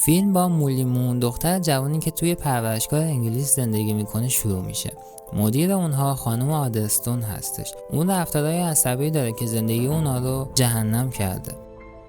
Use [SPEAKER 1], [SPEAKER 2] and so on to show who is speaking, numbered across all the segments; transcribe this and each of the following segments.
[SPEAKER 1] فیلم با مولی مون، دختر جوانی که توی پرورشگاه انگلیس زندگی میکنه شروع میشه. مدیر اونها خانم آدلستون هستش. اون رفتارهای عصبی داره که زندگی اونها رو جهنم کرده.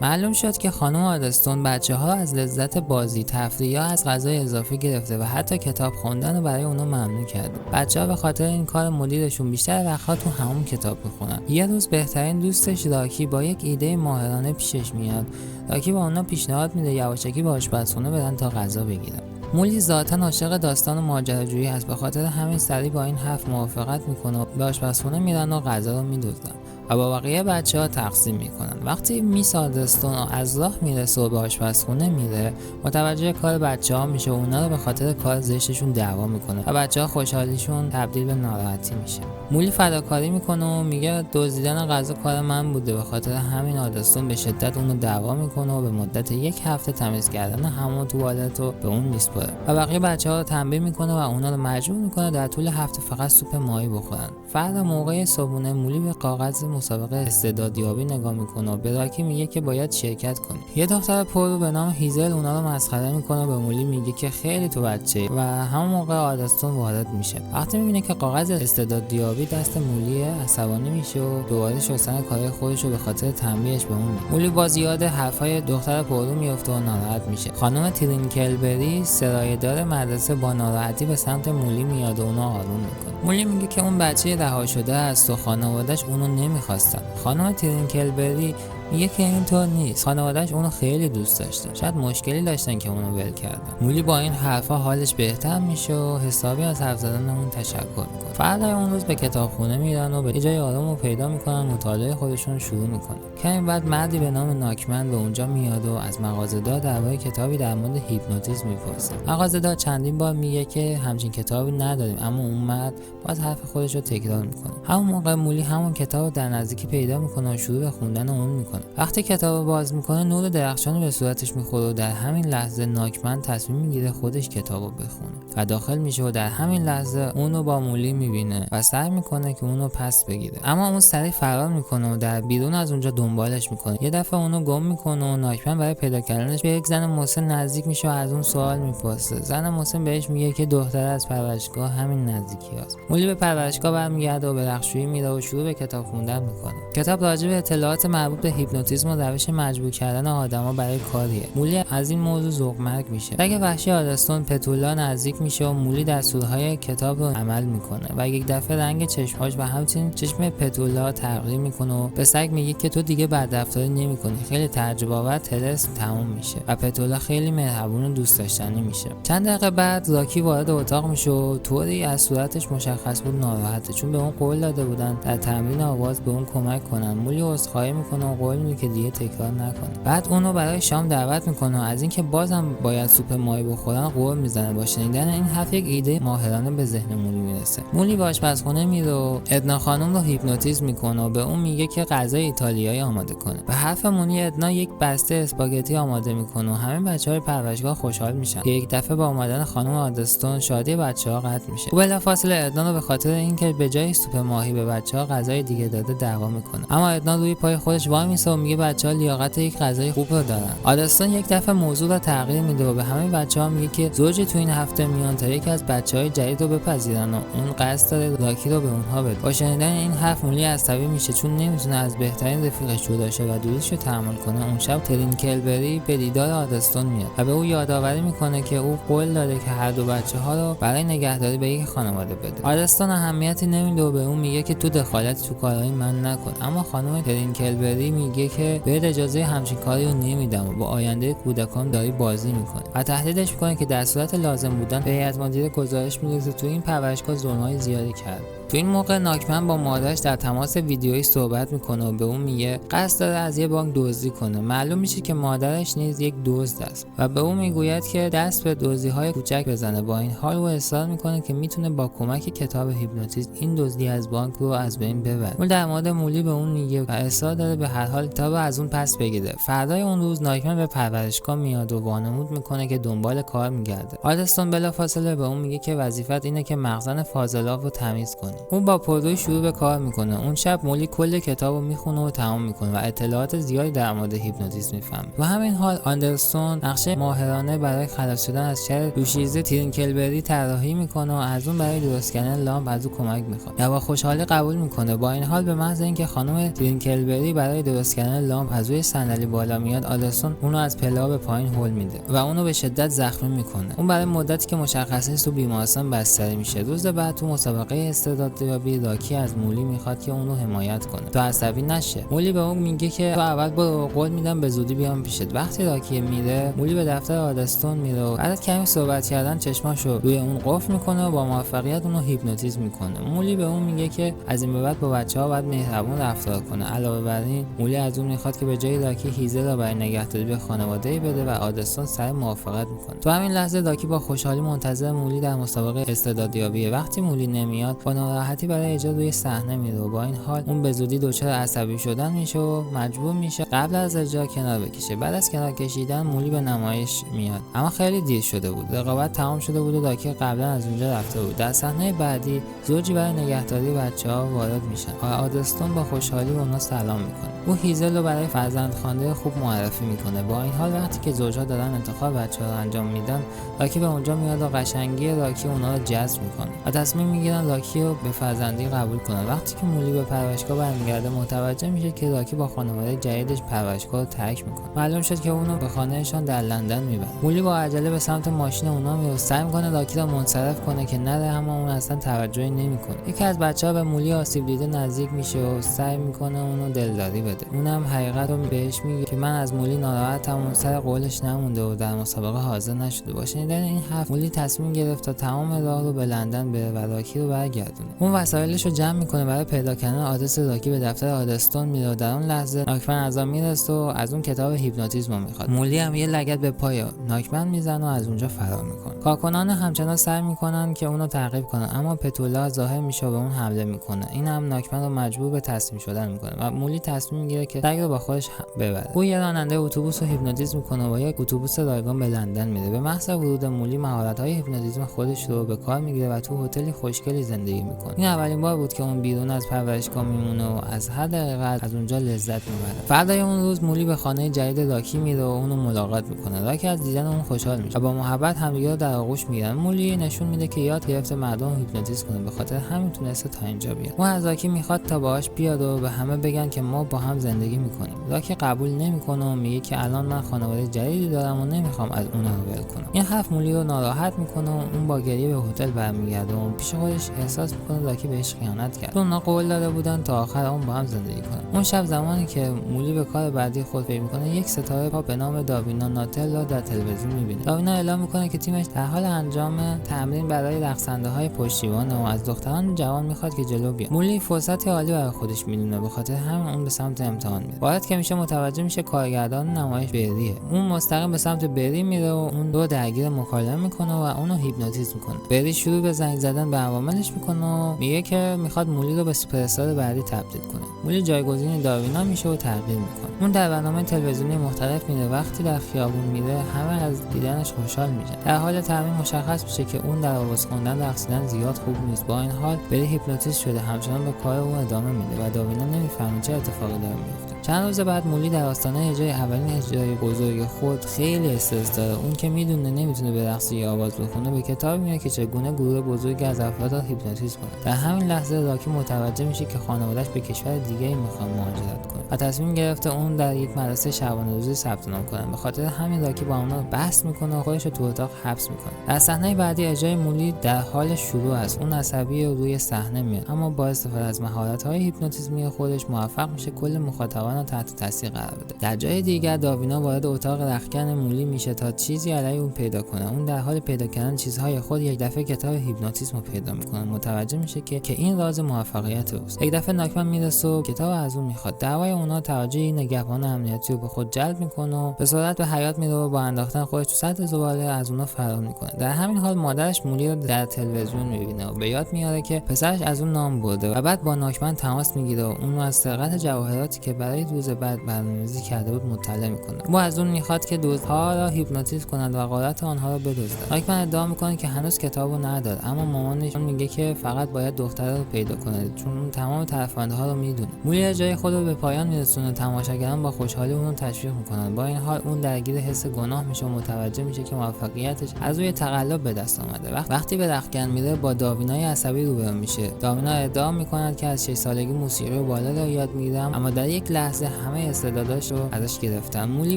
[SPEAKER 1] معلوم شد که خانم آدلستون بچه‌ها از لذت بازی، تفریح یا از غذای اضافی گرفته و حتی کتاب خوندن رو برای اونا ممنوع کرده. بچه‌ها به خاطر این کار مدیرشون بیشتر وقت‌ها تو همون کتاب میخونن. یه روز بهترین دوستش راکی با یک ایده ماهرانه پیشش میاد. راکی با اونا پیشنهاد میده یواشکی به آشپزخونه برن تا غذا بگیرن. مولی ذاتاً عاشق داستان و ماجراجویی هست، به خاطر همین سریع با این حرف موافقت میکنه و به آشپزخونه میرن و غذا رو میدزدن و با بقیه بچه‌ها تقسیم میکنن. وقتی میس آدلستون از راه میرسه و به آشپزخونه میره، متوجه کار بچه‌ها میشه و اونا رو به خاطر کار زشتشون دعوا میکنه و بچه‌ها خوشحالیشون تبدیل به ناراحتی میشه. مولی فداکاری میکنه و میگه دزدیدن غذا کار من بوده، به خاطر همین آدلستون به شدت اونو دعوا میکنه و به مدت 1 هفته تمیز کردن حمام توالت رو به اون میسپره و بقیه بچه‌ها رو تنبیه میکنه و اونا رو مجبور میکنه در طول هفته فقط سوپ ماهی بخورن. فردا موقع صبحونه مولی به کاغذ مسابقه استعدادیابی نگاه میکنه و به راکی میگه که باید شرکت کنه. یه دختر پررو به نام هیزل اونا رو مسخره میکنه و به مولی میگه که خیلی تو بچه‌ای و همون موقع آدلستون وارد میشه. وقتی میبینه که کاغذ استعدادیابی دست مولی، عصبانی میشه و دوباره شستن کارهای خودش رو به خاطر تنبیهش به اون میگه. مولی باز یاد حرفای دختر پررو میفته و ناراحت میشه. خانم ترینکلبری سرایه‌دار مدرسه با ناراحتی به سمت مولی میاد و اونو آروم میکنه. مولی میگه که اون بچه رها شده است و خانواده‌اش اونو نمیخواستن. خانم ترینکلبری میگه که اینطور نیست، خانواده‌اش اونو خیلی دوست داشتن، شاید مشکلی داشتن که اونو ول کردن. مولی با این حرفا حالش بهتر میشه و حسابی از حرف زدن اون تشکر میکنه. فردای اون روز به کتابخونه میرن و به جای آروم رو پیدا میکنن، مطالعه خودشون شروع میکنن. کمی بعد مردی به نام ناکمن به اونجا میاد و از مغازه‌دار درباره کتابی در مورد هیپنوتیزم میپرسه. مغازه‌دار چندین بار میگه که همچین کتابی نداریم، اما اون مرد باز حرف خودش رو تکرار میکنه. همون موقع مولی همون کتاب رو در نزدیکی پیدا میکنه و شروع به خوندن اون میکنه. وقتی کتاب رو باز میکنه، نور درخشانی به صورتش میخوره و در همین لحظه ناکمن تصمیم میگیره خودش کتاب رو بخونه و داخل میشه و در همین لحظه اون رو با مولی میبینه و سعی میکنه که اون رو پس بگیره، اما اون سریع فرار میکنه و در بیرون از اونجا دنبالش میکنه. یه دفعه اون رو گم میکنه و ناکمن برای پیدا کردنش به یک زن مسن نزدیک میشه و از اون سوال میپرسه. زن مسن بهش میگه که دختر از پرورشگاه همین نزدیکی هست. مولی به پرورشگاه برمیگرده و به رختشویی میره و شروع به کتاب خوندن میکنه. کتاب راجع به اطلاعات مربوط به هیپنوتیزم و روش مجبور کردن آدما برای کاریه. مولی از این موضوع ذوق مرگ میشه. سگ وحشی آدلستون پتولا نزدیک میشه و مولی دستورهای کتاب رو عمل میکنه و یک دفعه رنگ چشماش و همچنین چشم پتولا تغییر میکنه و به سگ میگه که تو دیگه بدرفتاری نمیکنی. خیلی تعجب آور طلسم تموم میشه و پتولا خیلی مهربون و دوست داشتنی میشه. چند دقیقه بعد راکی وارد اتاق میشه و طوری از صورتش مشخص بود ناراحته، چون به اون قول داده بودن در تمرین آواز به اون کمک کنن. مولی عذرخواهی میکنه و قول میده که دیگه تکرار نکنه. بعد اونو برای شام دعوت میکنه و از اینکه بازم باید سوپ ماهی بخورن قول میزنه. با شنیدن این حرف یک ایده ماهرانه به ذهن مولی میرسه. مولی به آشپزخونه میره و ادنا خانم رو هیپنوتیزم میکنه و به اون میگه که غذای ایتالیایی آماده کنه. به حرف مولی ادنا یک بسته اسپاگتی آماده میکنه و همه بچهای پرورشگاه خوشحال میشن که یک دفعه با اومدن خانم آدلستون شادی بچه‌ها قطع میشه. و بلافاصله ادنا رو به خاطر اینکه به جای سوپ ماهی به بچه‌ها غذای دیگه داده دعوا میکنه، اما ادنا روی پای خودش وای میسه و میگه بچه‌ها لیاقت یک غذای خوب رو دارن. آدلستون یک دفعه موضوع رو تغییر میده و به همه بچه‌ها میگه که زوجی تو این هفته میان تا یکی از بچه‌های جدید رو بپذیرن و اون قصد داره راکی رو به اونها بده. با شنیدن این حرف مولی عصبی میشه، چون نمیتونه از بهترین رفیقش جدا شه و دوریش رو تحمل کنه. اون شب ترینکلبری به دیدار آدلستون میاد و به او یادآوری میکنه که او قول داده که هر دو بچه‌ها رو برای نگهداری به یک خانواده بده. آدلستون اهمیتی نمیده و به اون میگه که تو دخالت تو کارهای من نکن، اما خانم ترینکلبری میگه که بهت اجازه همچین کاری رو نمیدم و با آینده کودکان داری بازی میکنه و تهدیدش میکنه که در صورت لازم بودن به هیئت مدیره گزارش میده که تو این پرورشگاه ظلم‌های زیادی کرد. تو این موقع ناکمن با مادرش در تماس ویدیویی صحبت میکنه و به اون میگه قصد داره از یه بانک دزدی کنه. معلوم میشه که مادرش نیز یک دزد است و به اون میگوید که دست به دزدی‌های کوچک بزنه. با این حال او اصرار میکنه که میتونه با کمک کتاب هیپنوتیزم این دزدی از بانک رو از بین ببره. اون در مورد مولی به اون میگه و اصرار داره به هر حال کتاب از اون پس بگیره. فردای اون روز ناکمن به پرورشگاه میاد و وانمود میکنه که دنبال کار میگرده. آدلستون بلافاصله به اون میگه که وظیفت اینه که مخزن فاضلاب رو تمیز کنی. اون با پررویی شروع به کار میکنه. اون شب مولی کل کتابو میخونه و تمام میکنه و اطلاعات زیادی در مورد هیپنوتیزم میفهمه. و همین حال آندرسون نقشه ماهرانه برای خلاص شدن از شر دوشیزه ترینکلبری طراحی میکنه و از اون برای درست کردن لامپ از اون کمک میخواد و با خوشحالی قبول میکنه. با این حال به محض اینکه خانم ترینکلبری برای درست کردن لامپ از روی صندلی بالا میاد، آندرسون اونو از پله به پایین هول میده و اونو به شدت زخمی میکنه. اون برای مدتی که مشخص نیست تو بیمارستان بستری میشه. روز بعد تو مسابقه استعدادیابی لاکی از مولی میخواد که اونو حمایت کنه تا عصبی نشه. مولی به اون میگه که تو اول برو، قول میدم به زودی بیام پیشت. وقتی لاکی میره، مولی به دفتر آدستون میره و بعد کمی صحبت کردن چشماشو روی اون قفل میکنه و با موفقیت اونو هیپنوتیزم میکنه. مولی به اون میگه که از این به بعد با بچه‌ها باید مهربون رفتار کنه. علاوه بر این، مولی از اون میخواد که به جای لاکی هیزل را برای نگهداری به خانواده‌ای بده و آدستون سر موافقت میکنه. تو همین لحظه لاکی با خوشحالی منتظر مولی در مسابقه استعدادیابی. وقتی مولی نمیاد، با ناراحتی برای اجرا روی صحنه میره و با این حال اون به زودی دچار عصبی شدن میشه و مجبور میشه قبل از اجرا کنار بکشه. بعد از کنار کشیدن مولی به نمایش میاد، اما خیلی دیر شده بود. رقابت تمام شده بود و لاکی قبلا از اونجا رفته بود. در صحنه بعدی زوجی برای نگهداری بچه‌ها وارد میشن و آدستون با خوشحالی به اونها سلام میکنه. او هیزل رو برای فرزندخوانده خوب معرفی میکنه. با این حال وقتی که زوجها دارن انتخاب بچه‌ها رو انجام میدن، لاکی به اونجا میاد و قشنگی لاکی اونا رو جذب میکنه و تصمیم میگیرن لاکی رو به فرزندی قبول کنن. وقتی که مولی به پرورشگاه برمیگرده، متوجه میشه که لاکی با خانواده جدیدش پرورشگاه رو ترک میکنه. معلوم شد که اونو به خانهشان در لندن میبرن. مولی با عجله به سمت ماشین اونا میره و سعی میکنه لاکی رو منصرف کنه که نره، اما اون اصلا توجهی نمیکنه. یکی از بچه‌ها به مولی آسیب دیده نزدیک میشه و سعی میکنه اونو دلداری بده. اونم حقیقت رو بهش میگه که من از مولی ناراحتم و سر قولش نمونده و در مسابقه حاضر نشده باشه. شنیدن این حرف، مولی تصمیم گرفت تا تمام راه رو به لندن بره و لاکی رو برگردونه. اون وسایلش رو جمع میکنه برای پیدا کردن آدرس لاکی. به دفتر آدستون میره و در اون لحظه ناکمن از آن میرسه و از اون کتاب هیپنوتیزم رو میخواد. مولی هم یه لگد به پای ناکمن میزنه و از اونجا فرار میکنه. کارکنان همچنان سعی میکنن که اونو تعقیب کنن، اما پتولا ظاهر میشه و به اون حمله میکنه. این هم ناکمن رو مجبور به تسلیم شدن میکنه و مولی تصمیم میگیره که سگ رو با خودش ببره. او یه راننده اتوبوس رو هیپنوتیزم میکنه و یک اتوبوس رایگان به لندن میره. به محض ورود مولی مهارت‌های هیپنوتیزم خودش رو به کار میگیره و تو هتلی خوشگلی زندگی میکنه. این اولین بار بود که اون بیرون از پرورشگاه میمونه و از هر دقیقه از اونجا لذت میبره. فردای اون روز مولی به خانه جدید لاکی میره و اونو ملاقات میکنه. لاکی از دیدن اون خوشحال میشه و با محبت همدیگه رو در آغوش میگیرن. مولی نشون میده که یاد گرفته مردم رو هیپنوتیزم کنه، به خاطر همین تونسته تا اینجا بیاد. اون از لاکی میخواد تا باهاش بیاد و به همه بگن که ما با هم زندگی میکنیم. لاکی قبول نمیکنه و میگه که الان من خانواده جدیدی دارم و نمیخوام از اونها رو ول کنم. این حرف مولی رو ناراحت میکنه و اون با گریه به هتل برمیگرده و پیش خودش احساس میکنه لاکی بهش خیانت کرد. اونا قول داده بودن تا آخر اون با هم زندگی کنن. اون شب زمانی که مولی به کار بعدی خود فکر میکنه، یک ستاره پاپ به نام داوینا ناتلا در تلویزیون میبینه. داوینا اعلام میکنه که تیمش در حال انجام تمرین برای رقصنده‌های پشتیبان و از دختران جوان میخواد که جلو بیان. مولی فرصت عالی برای خودش میدونه، به خاطر همین اون به سمت امتحان میره. وارد که میشه متوجه میشه کارگردان نمایش بریه. اون مستقیم به سمت بری میره و اون رو درگیر مکالمه میکنه و اونو هیپنوتیزم میکنه. بری شروع به زنگ زدن به عواملش میکنه و میگه که میخواد مولی رو به سوپراستار بعدی تبدیل کنه. مولی جایگزین داوینا میشه و تبدیل میکنه. اون در برنامه تلویزیونی مختلف میره. وقتی در خیابون میره، همه از دیدنش خوشحال میشن. در حال تمرین مشخص میشه که اون در آواز خوندن رقصیدن زیاد خوب نیست. با این حال بری هیپنوتیزم شده، همچنان به کار اون ادامه میده و داوینا نمیفهمه چه اتفاقی داره میفته. چند روز بعد مولی در آستانه اجرای اولین اجرای بزرگ خود خیلی استرس داره. اون که میدونه نمیتونه برقصه یا آواز بخونه، به کتاب میاد که چگونه گروه بزرگی از افراد را هیپنوتیزم کنه. در همین لحظه لاکی متوجه میشه که خانواده‌اش به کشور دیگه‌ای میخوان مهاجرت کنه و تصمیم گرفته اون در یک مدرسه شبانه روزی ثبت نام کنه. به خاطر همین لاکی با اونا بحث میکنه و خودش رو تو اتاق حبس میکنه. در صحنه بعدی اجرای مولی در حال شروع است. اون عصبی روی صحنه میاد، اما با استفاده از مهارت‌های هیپنوتیزمی خودش موفق میشه کل مخاطبان رو تحت تاثیر قرار بده. در جای دیگر داوینا وارد اتاق رختکن مولی میشه تا چیزی علیه اون پیدا کنه. اون در حال پیدا کردن چیزهای خود یک دفعه کتاب هیپنوتیزم رو پیدا میکنه. متوجه میشه که این راز موفقیت اوست. یک دفعه ناکمن میرسه و کتاب از اون میخواد. دعوای اونا توجه نگهبان امنیتی رو به خود جلب میکنه و به سرعت به حیاط میره و با انداختن خودش تو سطح زباله از اونا فرار میکنه. در همین حال مادرش مولی رو در تلویزیون میبینه و به یاد میاره که پسرش از اون نام برده و بعد با ناکمن تماس میگیره و اون رو از سرقت جواهراتی که برای روز بعد برنامه‌ریزی کرده بود مطلع میکنه. او از اون میخواد که دزدها را هیپنوتیزم کنند و قدرت آنها را بدزدند. نایکمن ادعا میکنه که هنوز کتابو نداره، اما مامانش میگه که فقط باید دختره رو پیدا کنه چون اون تمام ترفندها رو میدونه. مولی جای خود رو به پایان میرسونه، تماشاگران با خوشحالی اون رو تشویق میکنن. با این حال اون درگیر حس گناه میشه و متوجه میشه که موفقیتش از روی تقلب به دست آمده. وقتی به رختکن میره با داوینای عصبی روبرو میشه. داوینا ادعا میکنند که از 6 سالگی موسیقی بالا رو یاد میگیرم، اما در یک لحظه همه استعداداش رو ازش گرفتن. مولی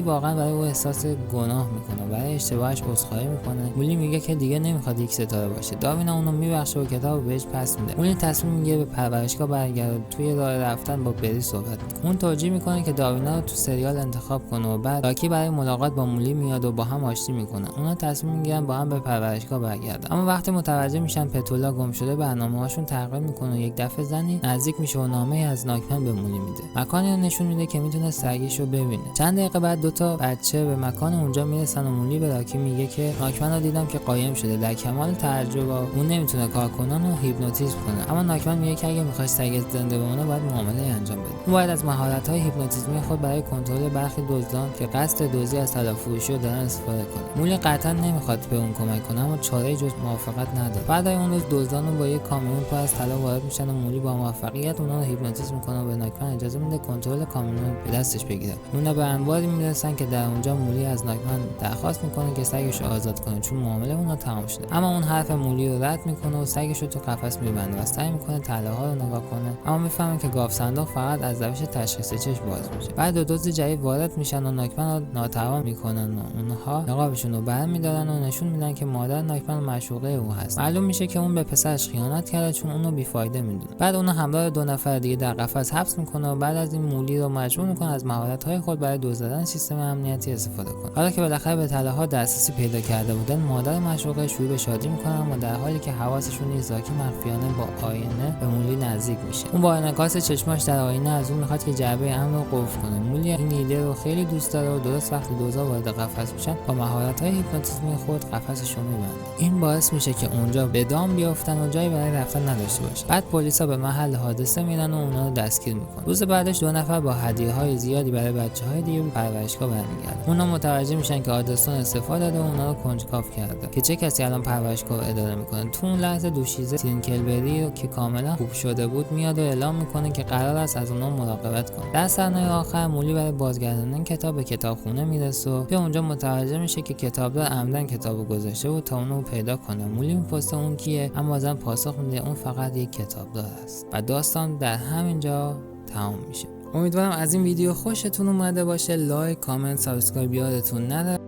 [SPEAKER 1] واقعا برای او احساس گناه میکنه، برای اشتباهش عذرخواهی میکنه. مولی میگه که دیگه نمیخواد یک ستاره باشه. داوینا اونو میبخشه و کتابو بهش پس میده. مولی تصمیم میگیره به پرورشگاه برگرده. توی راه رفتن با بری صحبت میکنه. اون توجیه میکنه که داوینا رو تو سریال انتخاب کنه و بعد راکی برای ملاقات با مولی میاد و با هم آشتی میکنن. اونا تصمیم میگیرن با هم به پرورشگاه برگردن. اما وقتی متوجه میشن پتولا گم شده، برنامه‌هاشون تغییر میکنه و یک دفعه زنی نزدیک میشه و نامه‌ای از نایکمن به مولی میده. مکانی رو نشون میده که میتونه سگیشو ببینه. چند دقیقه بعد دوتا بچه به مکان اونجا میرسن و مولی به راکی میگه که نایکمن رو دیدم که قایم شده. در کمال تعجب اون نمیتونه کارکنان رو هیپنوتیزم کنه، اما نایکمن میگه که اگه میخوای سگت زنده بمونه باید معامله انجام بدی. اون باید از مهارت‌های هیپنوتیزمی خود برای کنترل برخی دزدان که قصد دزدی از طلا-فروشی رو دارن استفاده کنه. مولی قطعا نمیخواد به اون کمک کنه، اما چاره‌ای جز موافقت نداره. بعد از اون روز دزدان رو با یک کامیون پر از طلا وارد میشن و مولی با موفقیت اونها رو هیپنوتیزم میکنه و به نایکمن اجازه میده کنترل کامیون رو به دستش بگیره. اونا به انباری میرسن که در اونجا مولی از نایکمن درخواست میکنه که سگش رو آزاد کنه چون معامله اونها تمام شده. اما اون حرف مولی رو رد میکنه و سگش رو تو قفس میبنده و سعی میکنه طلاها رو نگاه کنه، اما میفهمه که گاو صندوق فقط از روش تشخیص چشم باز میشه. بعد دو دزد جدید وارد میشن و نایکمن رو ناتوان میکنن و اونها نقابشون رو برمی‌دارن و نشون میدن که مادر نایکمن معشوقه او هست. معلوم میشه که اون به پسرش خیانت کرده چون اونو بیفایده میدونه. بعد اونو همراه 2 نفر دیگه در قفس حبس میکنه و بعد از این مولی رو مجبور میکنه از مهارت‌های خود برای دزدیدن سیستم امنیتی استفاده کنه. حالا که بالاخره به طلاها دسترسی پیدا کرده بودن، مادر معشوقه شروع به شادی میکنن و در حالی که حواسشون نیست راکی مخفیانه با آینه به مولی نزدیک میشه. اون با انعکاس چشماش در آینه از اون میخواد که جعبه امن رو قفل کنه. مولی این ایده رو خیلی دوست داره و درست وقتی دزدا وارد قفس میشن با مهارت‌های هیپنوتیزمی خود قفسش رو میبنده. این باعث میشه که اونجا به دام بیافتن و جایی برای رفتن نداشته باشه. بعد پلیسا به محل حادثه میرن و اونا رو دستگیر میکنن. روز بعدش 2 نفر با هدیه‌های زیادی برای بچه‌های دیگه به پرورشگاه برمیگردن. اونا متوجه میشن که آدرسون استفاده داده و اونا رو کنجکاو کرده که چه کسی الان پرورشگاه اداره میکنه. تو اون لحظه دوشیزه تینکلبری رو که کاملا خوب شده بود میاد و اعلام میکنه که قرار است از اونا مراقبت کنه. در صحنه آخر مولی برای بازگرداندن کتاب به کتابخونه میرسه و اونجا متوجه میشه که کتابدار عمدن کتابو گذاشته بود تا اونو پیدا کنه. مولی میپرسه اون کیه، اما بازم پاسخ میده اون فقط یک کتابدار است و داستان در همینجا تمام میشه. امیدوارم از این ویدیو خوشتون اومده باشه. لایک، کامنت، سابسکرایب یادتون نره.